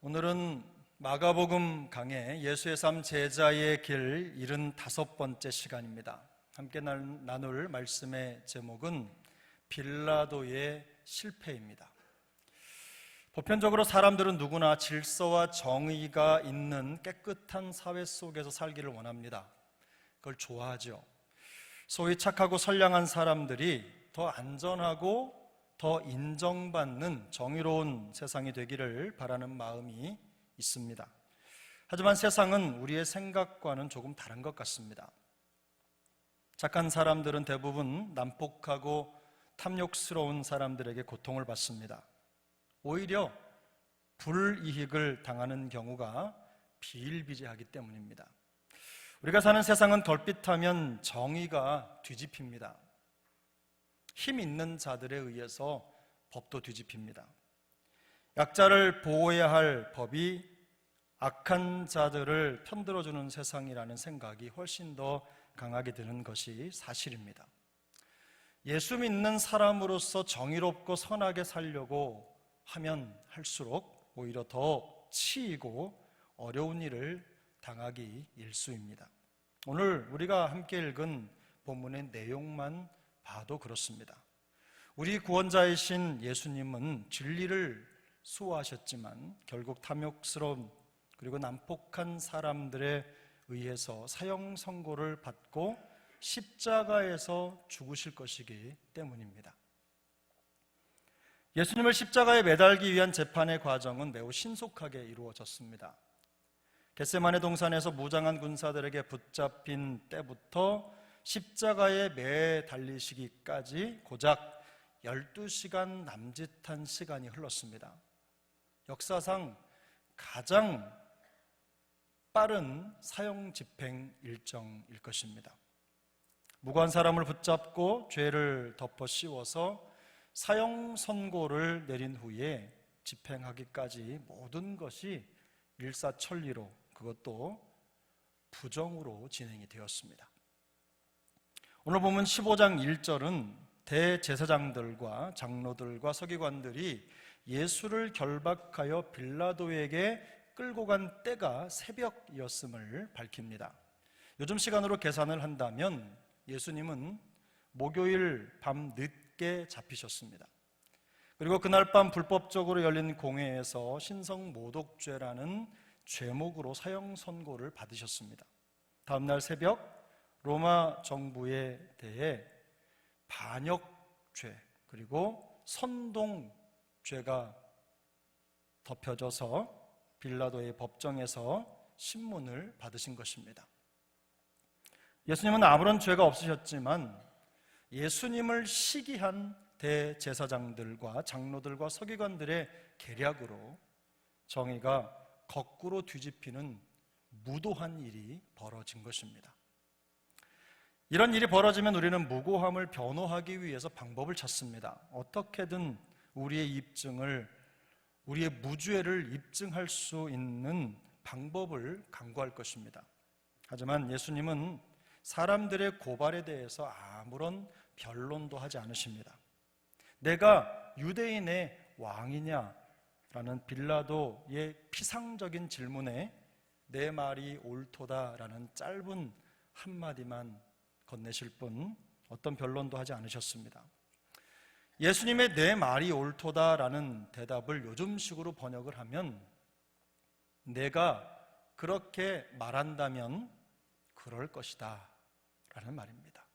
오늘은 마가복음 강해 예수의 삶 제자의 길 75번째 시간입니다. 함께 나눌 말씀의 제목은 빌라도의 실패입니다. 보편적으로 사람들은 누구나 질서와 정의가 있는 깨끗한 사회 속에서 살기를 원합니다. 그걸 좋아하죠. 소위 착하고 선량한 사람들이 더 안전하고 더 인정받는 정의로운 세상이 되기를 바라는 마음이 있습니다. 하지만 세상은 우리의 생각과는 조금 다른 것 같습니다. 착한 사람들은 대부분 난폭하고 탐욕스러운 사람들에게 고통을 받습니다. 오히려 불이익을 당하는 경우가 비일비재하기 때문입니다. 우리가 사는 세상은 걸핏하면 정의가 뒤집힙니다. 힘 있는 자들에 의해서 법도 뒤집힙니다. 약자를 보호해야 할 법이 악한 자들을 편들어주는 세상이라는 생각이 훨씬 더 강하게 드는 것이 사실입니다. 예수 믿는 사람으로서 정의롭고 선하게 살려고 하면 할수록 오히려 더 치이고 어려운 일을 당하기 일쑤입니다. 오늘 우리가 함께 읽은 본문의 내용만 봐도 그렇습니다. 우리 구원자이신 예수님은 진리를 수호하셨지만 결국 탐욕스러운 그리고 난폭한 사람들에 의해서 사형 선고를 받고 십자가에서 죽으실 것이기 때문입니다. 예수님을 십자가에 매달기 위한 재판의 과정은 매우 신속하게 이루어졌습니다. 겟세마네 동산에서 무장한 군사들에게 붙잡힌 때부터 십자가에 매달리시기까지 고작 12시간 남짓한 시간이 흘렀습니다. 역사상 가장 빠른 사형 집행 일정일 것입니다. 무고한 사람을 붙잡고 죄를 덮어 씌워서 사형 선고를 내린 후에 집행하기까지 모든 것이 일사천리로, 그것도 부정으로 진행이 되었습니다. 오늘 보면 15장 1절은 대제사장들과 장로들과 서기관들이 예수를 결박하여 빌라도에게 끌고 간 때가 새벽이었음을 밝힙니다. 요즘 시간으로 계산을 한다면 예수님은 목요일 밤 늦게 잡히셨습니다. 그리고 그날 밤 불법적으로 열린 공회에서 신성모독죄라는 죄목으로 사형 선고를 받으셨습니다. 다음 날 새벽 로마 정부에 대해 반역죄 그리고 선동죄가 덮여져서 빌라도의 법정에서 신문을 받으신 것입니다. 예수님은 아무런 죄가 없으셨지만 예수님을 시기한 대제사장들과 장로들과 서기관들의 계략으로 정의가 거꾸로 뒤집히는 무도한 일이 벌어진 것입니다. 이런 일이 벌어지면 우리는 무고함을 변호하기 위해서 방법을 찾습니다. 어떻게든 우리의 무죄를 입증할 수 있는 방법을 강구할 것입니다. 하지만 예수님은 사람들의 고발에 대해서 아무런 변론도 하지 않으십니다. 내가 유대인의 왕이냐라는 빌라도의 피상적인 질문에 내 말이 옳도다라는 짧은 한마디만 건네실 뿐 어떤 변론도 하지 않으셨습니다. 예수님의 내 말이 옳도다라는 대답을 요즘식으로 번역을 하면 내가 그렇게 말한다면 그럴 것이다 라는 말입니다.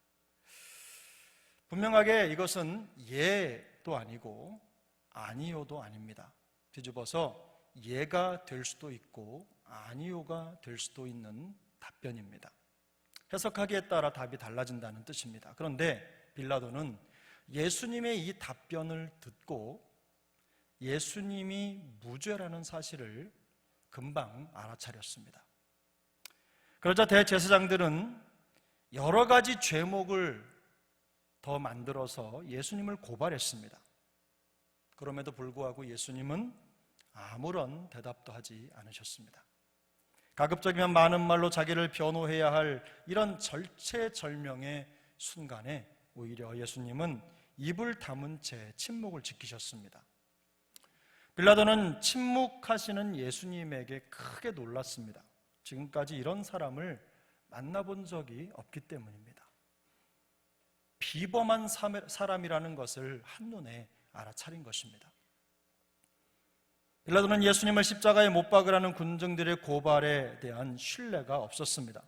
분명하게 이것은 예도 아니고 아니요도 아닙니다. 뒤집어서 예가 될 수도 있고 아니요가 될 수도 있는 답변입니다. 해석하기에 따라 답이 달라진다는 뜻입니다. 그런데 빌라도는 예수님의 이 답변을 듣고 예수님이 무죄라는 사실을 금방 알아차렸습니다. 그러자 대제사장들은 여러 가지 죄목을 더 만들어서 예수님을 고발했습니다. 그럼에도 불구하고 예수님은 아무런 대답도 하지 않으셨습니다. 가급적이면 많은 말로 자기를 변호해야 할 이런 절체절명의 순간에 오히려 예수님은 입을 다문 채 침묵을 지키셨습니다. 빌라도는 침묵하시는 예수님에게 크게 놀랐습니다. 지금까지 이런 사람을 만나본 적이 없기 때문입니다. 비범한 사람이라는 것을 한눈에 알아차린 것입니다. 빌라도는 예수님을 십자가에 못 박으라는 군중들의 고발에 대한 신뢰가 없었습니다.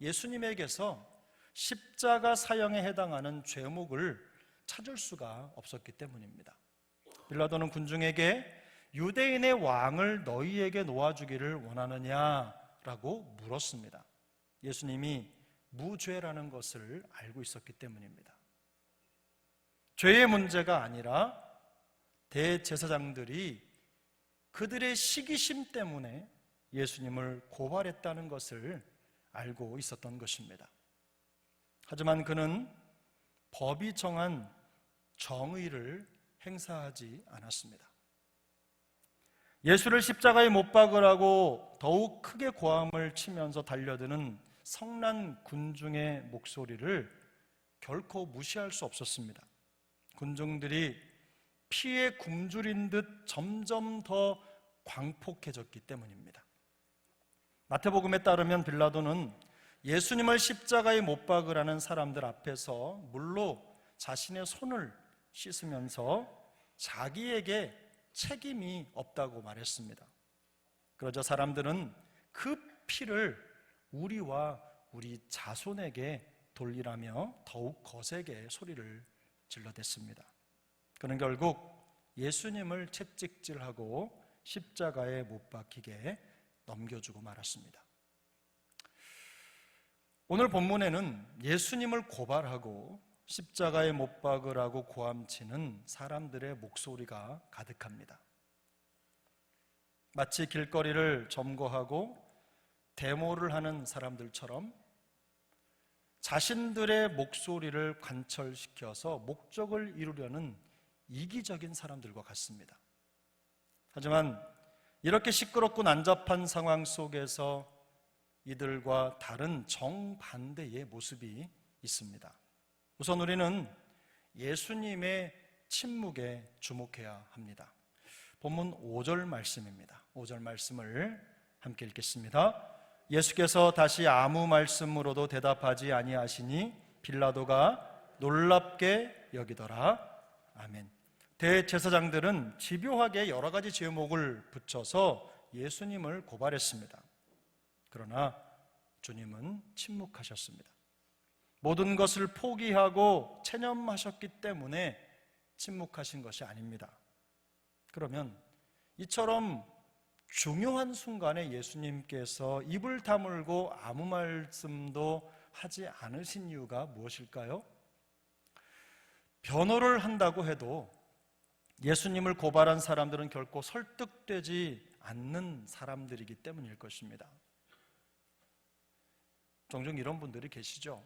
예수님에게서 십자가 사형에 해당하는 죄목을 찾을 수가 없었기 때문입니다. 빌라도는 군중에게 유대인의 왕을 너희에게 놓아주기를 원하느냐라고 물었습니다. 예수님이 무죄라는 것을 알고 있었기 때문입니다. 죄의 문제가 아니라 대제사장들이 그들의 시기심 때문에 예수님을 고발했다는 것을 알고 있었던 것입니다. 하지만 그는 법이 정한 정의를 행사하지 않았습니다. 예수를 십자가에 못 박으라고 더욱 크게 고함을 치면서 달려드는 성난 군중의 목소리를 결코 무시할 수 없었습니다. 군중들이 피에 굶주린 듯 점점 더 광폭해졌기 때문입니다. 마태복음에 따르면 빌라도는 예수님을 십자가에 못 박으라는 사람들 앞에서 물로 자신의 손을 씻으면서 자기에게 책임이 없다고 말했습니다. 그러자 사람들은 그 피를 우리와 우리 자손에게 돌리라며 더욱 거세게 소리를 질러댔습니다. 그는 결국 예수님을 채찍질하고 십자가에 못 박히게 넘겨주고 말았습니다. 오늘 본문에는 예수님을 고발하고 십자가에 못 박으라고 고함치는 사람들의 목소리가 가득합니다. 마치 길거리를 점거하고 데모를 하는 사람들처럼 자신들의 목소리를 관철시켜서 목적을 이루려는 이기적인 사람들과 같습니다. 하지만 이렇게 시끄럽고 난잡한 상황 속에서 이들과 다른 정반대의 모습이 있습니다. 우선 우리는 예수님의 침묵에 주목해야 합니다. 본문 5절 말씀입니다. 5절 말씀을 함께 읽겠습니다. 예수께서 다시 아무 말씀으로도 대답하지 아니하시니 빌라도가 놀랍게 여기더라. 아멘. 대제사장들은 집요하게 여러 가지 제목을 붙여서 예수님을 고발했습니다. 그러나 주님은 침묵하셨습니다. 모든 것을 포기하고 체념하셨기 때문에 침묵하신 것이 아닙니다. 그러면 이처럼 중요한 순간에 예수님께서 입을 다물고 아무 말씀도 하지 않으신 이유가 무엇일까요? 변호를 한다고 해도 예수님을 고발한 사람들은 결코 설득되지 않는 사람들이기 때문일 것입니다. 종종 이런 분들이 계시죠.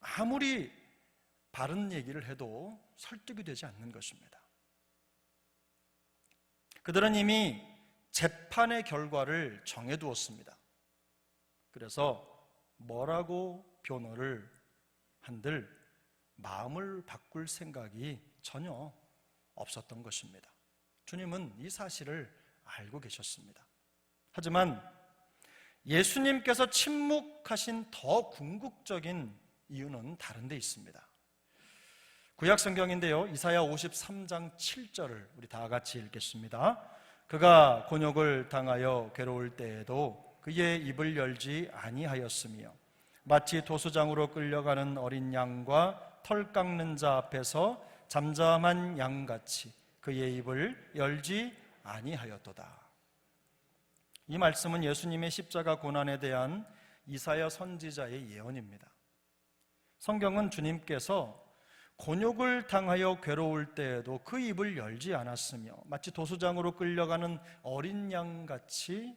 아무리 바른 얘기를 해도 설득이 되지 않는 것입니다. 그들은 이미 재판의 결과를 정해두었습니다. 그래서 뭐라고 변호를 한들 마음을 바꿀 생각이 전혀 없었던 것입니다. 주님은 이 사실을 알고 계셨습니다. 하지만 예수님께서 침묵하신 더 궁극적인 이유는 다른 데 있습니다. 구약 성경인데요, 이사야 53장 7절을 우리 다 같이 읽겠습니다. 그가 곤욕을 당하여 괴로울 때에도 그의 입을 열지 아니하였으며 마치 도수장으로 끌려가는 어린 양과 털 깎는 자 앞에서 잠잠한 양같이 그의 입을 열지 아니하였도다. 이 말씀은 예수님의 십자가 고난에 대한 이사야 선지자의 예언입니다. 성경은 주님께서 곤욕을 당하여 괴로울 때에도 그 입을 열지 않았으며 마치 도수장으로 끌려가는 어린 양같이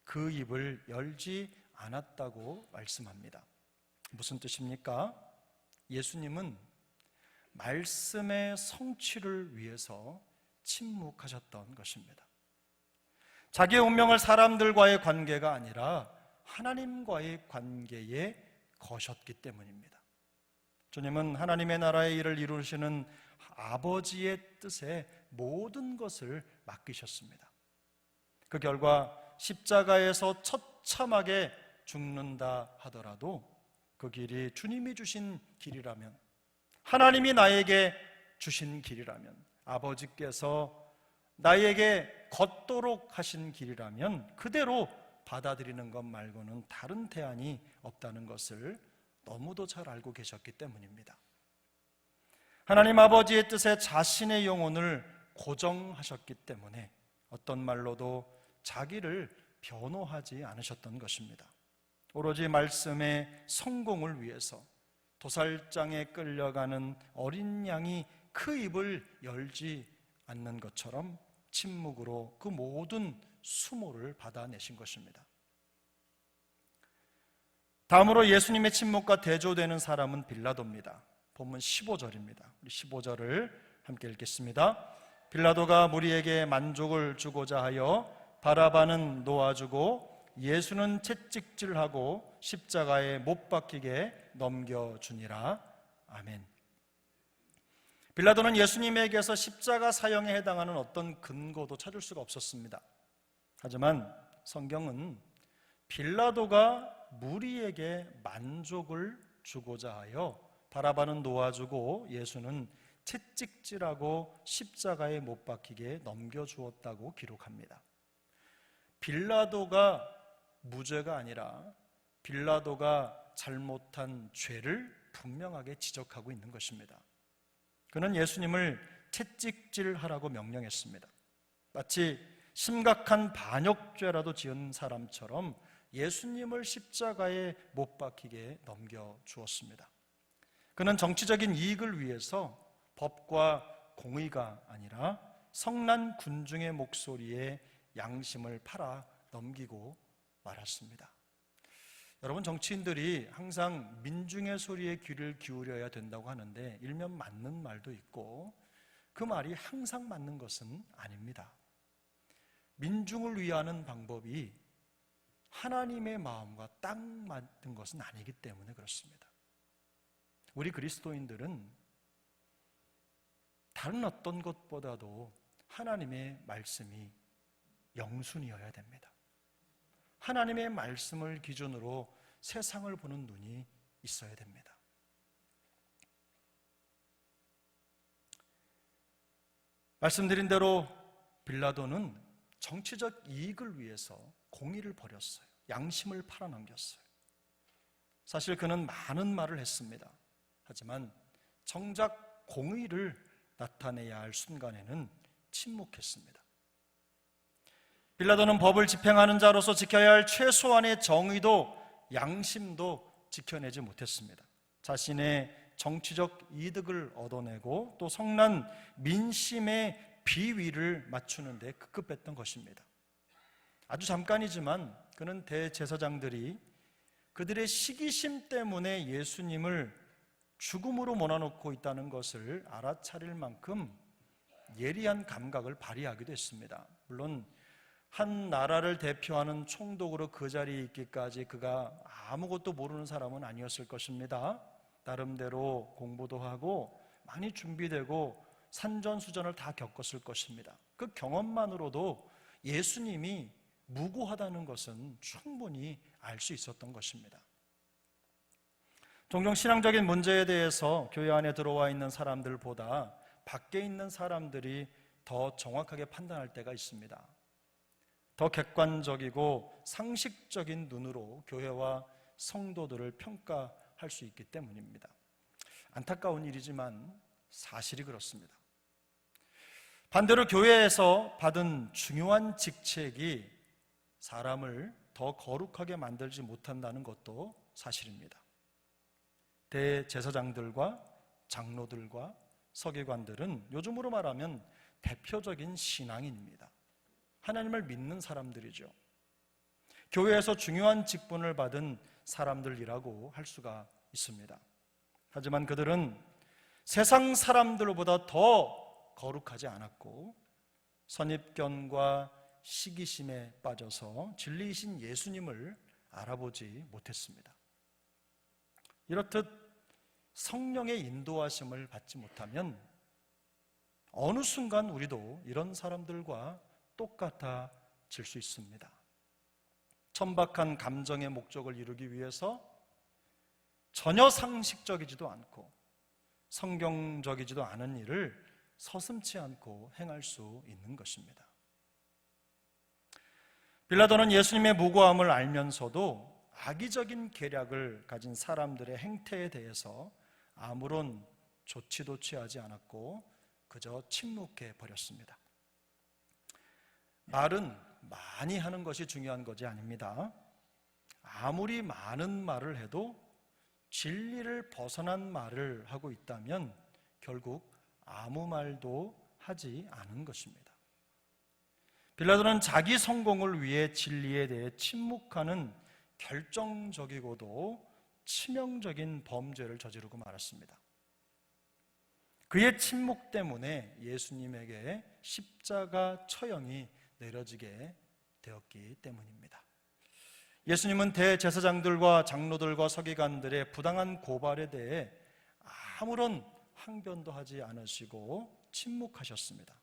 그 입을 열지 않았다고 말씀합니다. 무슨 뜻입니까? 예수님은 말씀의 성취를 위해서 침묵하셨던 것입니다. 자기의 운명을 사람들과의 관계가 아니라 하나님과의 관계에 거셨기 때문입니다. 주님은 하나님의 나라의 일을 이루시는 아버지의 뜻에 모든 것을 맡기셨습니다. 그 결과 십자가에서 처참하게 죽는다 하더라도 그 길이 주님이 주신 길이라면, 하나님이 나에게 주신 길이라면, 아버지께서 나에게 걷도록 하신 길이라면 그대로 받아들이는 것 말고는 다른 대안이 없다는 것을 너무도 잘 알고 계셨기 때문입니다. 하나님 아버지의 뜻에 자신의 영혼을 고정하셨기 때문에 어떤 말로도 자기를 변호하지 않으셨던 것입니다. 오로지 말씀의 성공을 위해서 도살장에 끌려가는 어린 양이 그 입을 열지 않는 것처럼 침묵으로 그 모든 수모를 받아내신 것입니다. 다음으로 예수님의 침묵과 대조되는 사람은 빌라도입니다. 본문 15절입니다. 우리 15절을 함께 읽겠습니다. 빌라도가 무리에게 만족을 주고자 하여 바라바는 놓아주고 예수는 채찍질하고 십자가에 못 박히게 넘겨주니라. 아멘. 빌라도는 예수님에게서 십자가 사형에 해당하는 어떤 근거도 찾을 수가 없었습니다. 하지만 성경은 빌라도가 무리에게 만족을 주고자 하여 바라바는 놓아주고 예수는 채찍질하고 십자가에 못 박히게 넘겨주었다고 기록합니다. 빌라도가 무죄가 아니라 빌라도가 잘못한 죄를 분명하게 지적하고 있는 것입니다. 그는 예수님을 채찍질하라고 명령했습니다. 마치 심각한 반역죄라도 지은 사람처럼 예수님을 십자가에 못 박히게 넘겨주었습니다. 그는 정치적인 이익을 위해서 법과 공의가 아니라 성난 군중의 목소리에 양심을 팔아 넘기고 말았습니다. 여러분, 정치인들이 항상 민중의 소리에 귀를 기울여야 된다고 하는데 일면 맞는 말도 있고 그 말이 항상 맞는 것은 아닙니다. 민중을 위하는 방법이 하나님의 마음과 딱 맞는 것은 아니기 때문에 그렇습니다. 우리 그리스도인들은 다른 어떤 것보다도 하나님의 말씀이 영순이어야 됩니다. 하나님의 말씀을 기준으로 세상을 보는 눈이 있어야 됩니다. 말씀드린 대로 빌라도는 정치적 이익을 위해서 공의를 버렸어요. 양심을 팔아넘겼어요. 사실 그는 많은 말을 했습니다. 하지만 정작 공의를 나타내야 할 순간에는 침묵했습니다. 빌라도는 법을 집행하는 자로서 지켜야 할 최소한의 정의도 양심도 지켜내지 못했습니다. 자신의 정치적 이득을 얻어내고 또 성난 민심의 비위를 맞추는 데 급급했던 것입니다. 아주 잠깐이지만 그는 대제사장들이 그들의 시기심 때문에 예수님을 죽음으로 몰아넣고 있다는 것을 알아차릴 만큼 예리한 감각을 발휘하기도 했습니다. 물론 한 나라를 대표하는 총독으로 그 자리에 있기까지 그가 아무것도 모르는 사람은 아니었을 것입니다. 나름대로 공부도 하고 많이 준비되고 산전수전을 다 겪었을 것입니다. 그 경험만으로도 예수님이 무고하다는 것은 충분히 알 수 있었던 것입니다. 종종 신앙적인 문제에 대해서 교회 안에 들어와 있는 사람들보다 밖에 있는 사람들이 더 정확하게 판단할 때가 있습니다. 더 객관적이고 상식적인 눈으로 교회와 성도들을 평가할 수 있기 때문입니다. 안타까운 일이지만 사실이 그렇습니다. 반대로 교회에서 받은 중요한 직책이 사람을 더 거룩하게 만들지 못한다는 것도 사실입니다. 대제사장들과 장로들과 서기관들은 요즘으로 말하면 대표적인 신앙인입니다. 하나님을 믿는 사람들이죠. 교회에서 중요한 직분을 받은 사람들이라고 할 수가 있습니다. 하지만 그들은 세상 사람들보다 더 거룩하지 않았고 선입견과 시기심에 빠져서 진리이신 예수님을 알아보지 못했습니다. 이렇듯 성령의 인도하심을 받지 못하면 어느 순간 우리도 이런 사람들과 똑같아질 수 있습니다. 천박한 감정의 목적을 이루기 위해서 전혀 상식적이지도 않고 성경적이지도 않은 일을 서슴지 않고 행할 수 있는 것입니다. 빌라도는 예수님의 무고함을 알면서도 악의적인 계략을 가진 사람들의 행태에 대해서 아무런 조치도 취하지 않았고 그저 침묵해 버렸습니다. 말은 많이 하는 것이 중요한 것이 아닙니다. 아무리 많은 말을 해도 진리를 벗어난 말을 하고 있다면 결국 아무 말도 하지 않은 것입니다. 빌라도는 자기 성공을 위해 진리에 대해 침묵하는 결정적이고도 치명적인 범죄를 저지르고 말았습니다. 그의 침묵 때문에 예수님에게 십자가 처형이 내려지게 되었기 때문입니다. 예수님은 대제사장들과 장로들과 서기관들의 부당한 고발에 대해 아무런 항변도 하지 않으시고 침묵하셨습니다.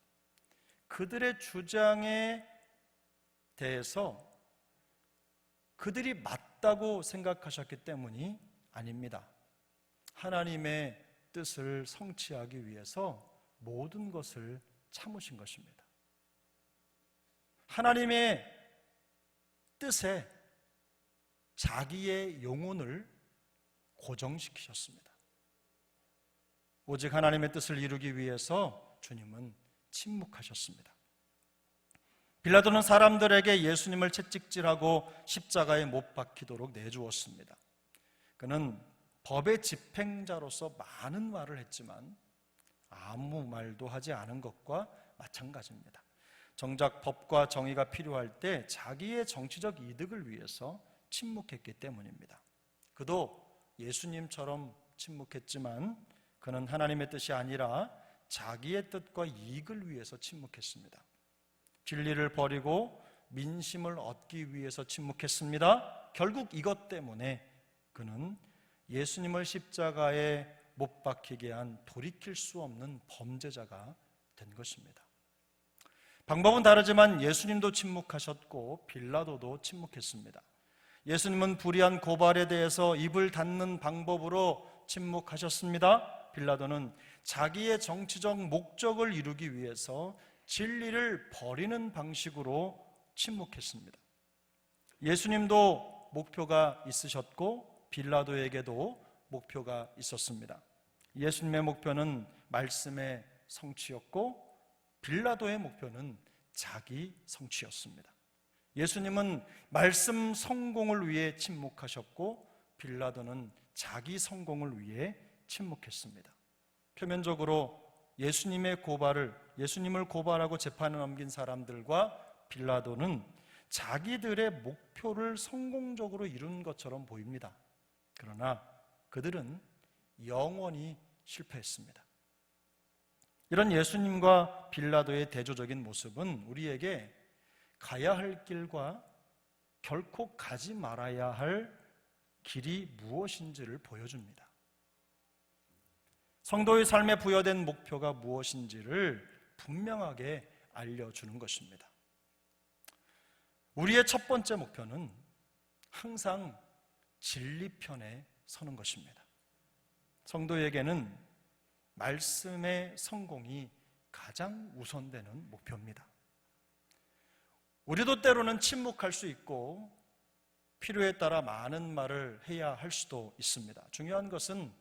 그들의 주장에 대해서 그들이 맞다고 생각하셨기 때문이 아닙니다. 하나님의 뜻을 성취하기 위해서 모든 것을 참으신 것입니다. 하나님의 뜻에 자기의 영혼을 고정시키셨습니다. 오직 하나님의 뜻을 이루기 위해서 주님은 침묵하셨습니다. 빌라도는 사람들에게 예수님을 채찍질하고 십자가에 못 박히도록 내주었습니다. 그는 법의 집행자로서 많은 말을 했지만 아무 말도 하지 않은 것과 마찬가지입니다. 정작 법과 정의가 필요할 때 자기의 정치적 이득을 위해서 침묵했기 때문입니다. 그도 예수님처럼 침묵했지만 그는 하나님의 뜻이 아니라 자기의 뜻과 이익을 위해서 침묵했습니다. 진리를 버리고 민심을 얻기 위해서 침묵했습니다. 결국 이것 때문에 그는 예수님을 십자가에 못 박히게 한 돌이킬 수 없는 범죄자가 된 것입니다. 방법은 다르지만 예수님도 침묵하셨고 빌라도도 침묵했습니다. 예수님은 불의한 고발에 대해서 입을 닫는 방법으로 침묵하셨습니다. 빌라도는 자기의 정치적 목적을 이루기 위해서 진리를 버리는 방식으로 침묵했습니다. 예수님도 목표가 있으셨고 빌라도에게도 목표가 있었습니다. 예수님의 목표는 말씀의 성취였고 빌라도의 목표는 자기 성취였습니다. 예수님은 말씀 성공을 위해 침묵하셨고 빌라도는 자기 성공을 위해 침묵했습니다. 표면적으로 예수님을 고발하고 재판에 넘긴 사람들과 빌라도는 자기들의 목표를 성공적으로 이룬 것처럼 보입니다. 그러나 그들은 영원히 실패했습니다. 이런 예수님과 빌라도의 대조적인 모습은 우리에게 가야 할 길과 결코 가지 말아야 할 길이 무엇인지를 보여줍니다. 성도의 삶에 부여된 목표가 무엇인지를 분명하게 알려주는 것입니다. 우리의 첫 번째 목표는 항상 진리 편에 서는 것입니다. 성도에게는 말씀의 성공이 가장 우선되는 목표입니다. 우리도 때로는 침묵할 수 있고 필요에 따라 많은 말을 해야 할 수도 있습니다. 중요한 것은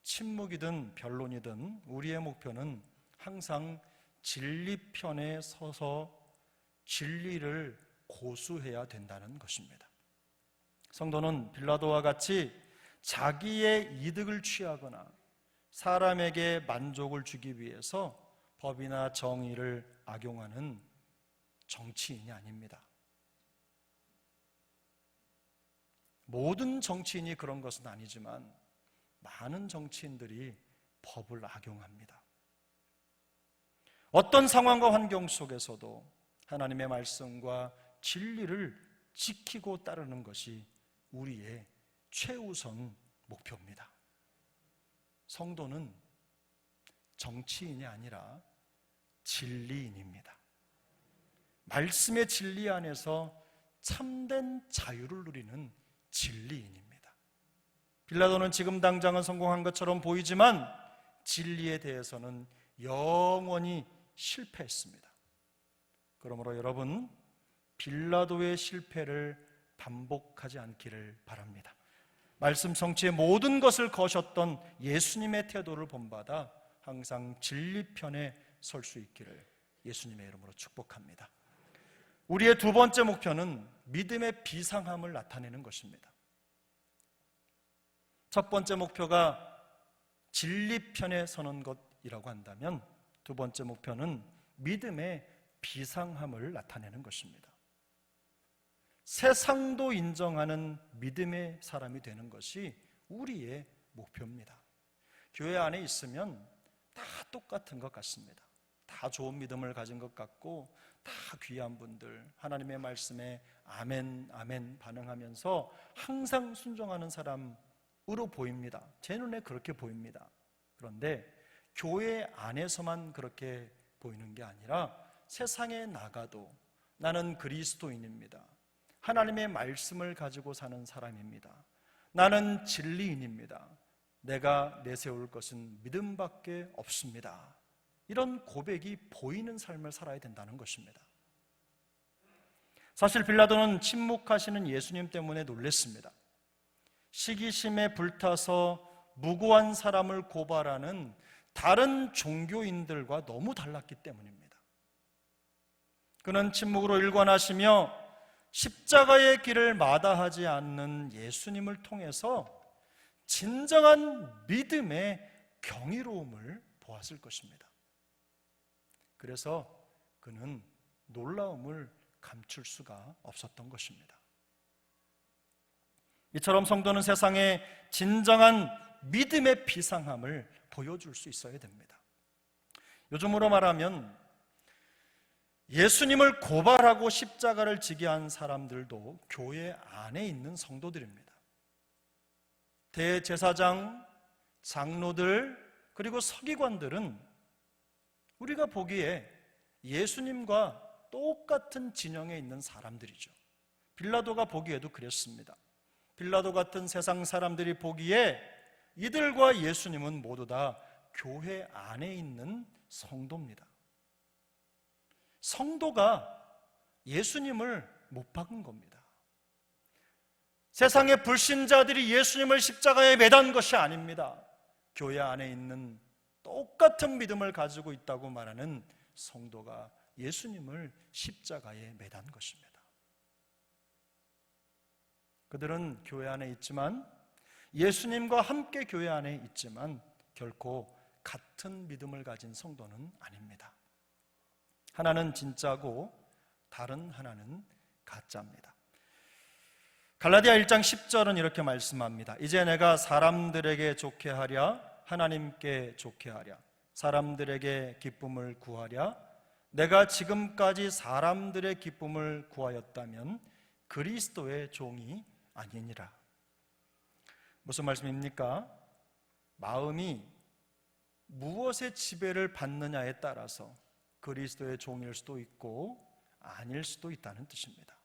침묵이든 변론이든 우리의 목표는 항상 진리 편에 서서 진리를 고수해야 된다는 것입니다. 성도는 빌라도와 같이 자기의 이득을 취하거나 사람에게 만족을 주기 위해서 법이나 정의를 악용하는 정치인이 아닙니다. 모든 정치인이 그런 것은 아니지만 많은 정치인들이 법을 악용합니다. 어떤 상황과 환경 속에서도 하나님의 말씀과 진리를 지키고 따르는 것이 우리의 최우선 목표입니다. 성도는 정치인이 아니라 진리인입니다. 말씀의 진리 안에서 참된 자유를 누리는 진리인입니다. 빌라도는 지금 당장은 성공한 것처럼 보이지만 진리에 대해서는 영원히 실패했습니다. 그러므로 여러분, 빌라도의 실패를 반복하지 않기를 바랍니다. 말씀 성취의 모든 것을 거셨던 예수님의 태도를 본받아 항상 진리 편에 설 수 있기를 예수님의 이름으로 축복합니다. 우리의 두 번째 목표는 믿음의 비상함을 나타내는 것입니다. 첫 번째 목표가 진리 편에 서는 것이라고 한다면 두 번째 목표는 믿음의 비상함을 나타내는 것입니다. 세상도 인정하는 믿음의 사람이 되는 것이 우리의 목표입니다. 교회 안에 있으면 다 똑같은 것 같습니다. 다 좋은 믿음을 가진 것 같고 다 귀한 분들, 하나님의 말씀에 아멘 아멘 반응하면서 항상 순종하는 사람으로 보입니다. 제 눈에 그렇게 보입니다. 그런데 교회 안에서만 그렇게 보이는 게 아니라 세상에 나가도 나는 그리스도인입니다. 하나님의 말씀을 가지고 사는 사람입니다. 나는 진리인입니다. 내가 내세울 것은 믿음밖에 없습니다. 이런 고백이 보이는 삶을 살아야 된다는 것입니다. 사실 빌라도는 침묵하시는 예수님 때문에 놀랐습니다. 시기심에 불타서 무고한 사람을 고발하는 다른 종교인들과 너무 달랐기 때문입니다. 그는 침묵으로 일관하시며 십자가의 길을 마다하지 않는 예수님을 통해서 진정한 믿음의 경이로움을 보았을 것입니다. 그래서 그는 놀라움을 감출 수가 없었던 것입니다. 이처럼 성도는 세상에 진정한 믿음의 비상함을 보여줄 수 있어야 됩니다. 요즘으로 말하면 예수님을 고발하고 십자가를 지게 한 사람들도 교회 안에 있는 성도들입니다. 대제사장, 장로들, 그리고 서기관들은 우리가 보기에 예수님과 똑같은 진영에 있는 사람들이죠. 빌라도가 보기에도 그랬습니다. 빌라도 같은 세상 사람들이 보기에 이들과 예수님은 모두 다 교회 안에 있는 성도입니다. 성도가 예수님을 못 박은 겁니다. 세상의 불신자들이 예수님을 십자가에 매단 것이 아닙니다. 교회 안에 있는 똑같은 믿음을 가지고 있다고 말하는 성도가 예수님을 십자가에 매단 것입니다. 그들은 교회 안에 있지만, 예수님과 함께 교회 안에 있지만 결코 같은 믿음을 가진 성도는 아닙니다. 하나는 진짜고 다른 하나는 가짜입니다. 갈라디아 1장 10절은 이렇게 말씀합니다. 이제 내가 사람들에게 좋게 하랴 하나님께 좋게 하랴 사람들에게 기쁨을 구하랴 내가 지금까지 사람들의 기쁨을 구하였다면 그리스도의 종이 아니니라. 무슨 말씀입니까? 마음이 무엇의 지배를 받느냐에 따라서 그리스도의 종일 수도 있고 아닐 수도 있다는 뜻입니다.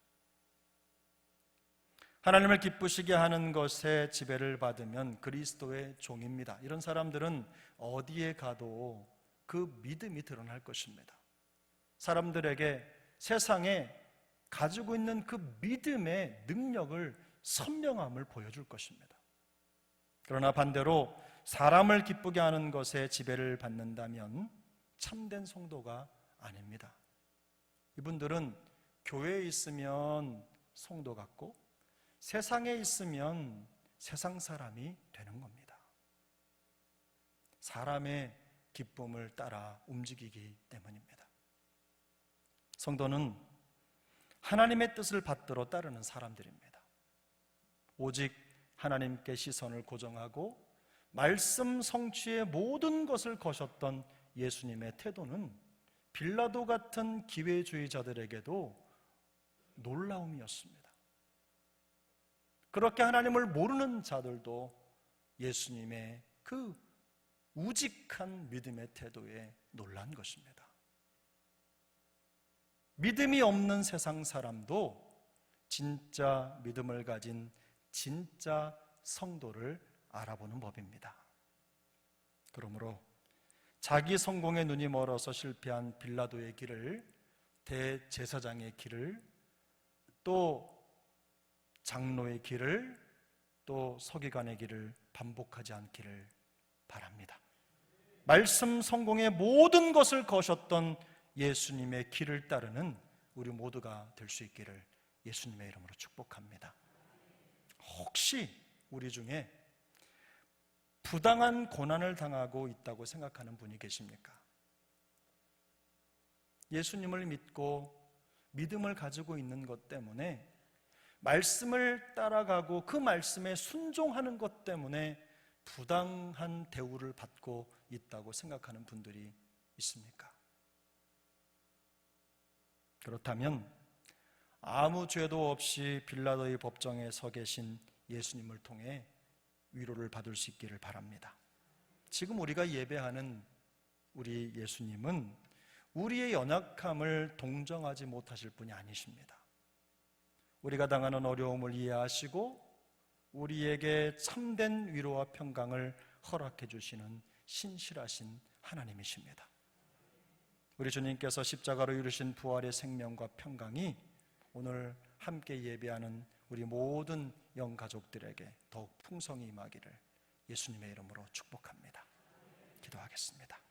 하나님을 기쁘시게 하는 것에 지배를 받으면 그리스도의 종입니다. 이런 사람들은 어디에 가도 그 믿음이 드러날 것입니다. 사람들에게 세상에 가지고 있는 그 믿음의 능력을 선명함을 보여줄 것입니다. 그러나 반대로 사람을 기쁘게 하는 것에 지배를 받는다면 참된 성도가 아닙니다. 이분들은 교회에 있으면 성도 같고 세상에 있으면 세상 사람이 되는 겁니다. 사람의 기쁨을 따라 움직이기 때문입니다. 성도는 하나님의 뜻을 받들어 따르는 사람들입니다. 오직 하나님께 시선을 고정하고 말씀 성취의 모든 것을 거셨던 예수님의 태도는 빌라도 같은 기회주의자들에게도 놀라움이었습니다. 그렇게 하나님을 모르는 자들도 예수님의 그 우직한 믿음의 태도에 놀란 것입니다. 믿음이 없는 세상 사람도 진짜 믿음을 가진 진짜 성도를 알아보는 법입니다. 그러므로 자기 성공에 눈이 멀어서 실패한 빌라도의 길을, 대제사장의 길을, 또 장로의 길을, 또 서기관의 길을 반복하지 않기를 바랍니다. 말씀 성공의 모든 것을 거셨던 예수님의 길을 따르는 우리 모두가 될 수 있기를 예수님의 이름으로 축복합니다. 혹시 우리 중에 부당한 고난을 당하고 있다고 생각하는 분이 계십니까? 예수님을 믿고 믿음을 가지고 있는 것 때문에, 말씀을 따라가고 그 말씀에 순종하는 것 때문에 부당한 대우를 받고 있다고 생각하는 분들이 있습니까? 그렇다면 아무 죄도 없이 빌라도의 법정에 서 계신 예수님을 통해 위로를 받을 수 있기를 바랍니다. 지금 우리가 예배하는 우리 예수님은 우리의 연약함을 동정하지 못하실 분이 아니십니다. 우리가 당하는 어려움을 이해하시고 우리에게 참된 위로와 평강을 허락해 주시는 신실하신 하나님이십니다. 우리 주님께서 십자가로 이루신 부활의 생명과 평강이 오늘 함께 예배하는 우리 모든 영가족들에게 더욱 풍성히 임하기를 예수님의 이름으로 축복합니다. 기도하겠습니다.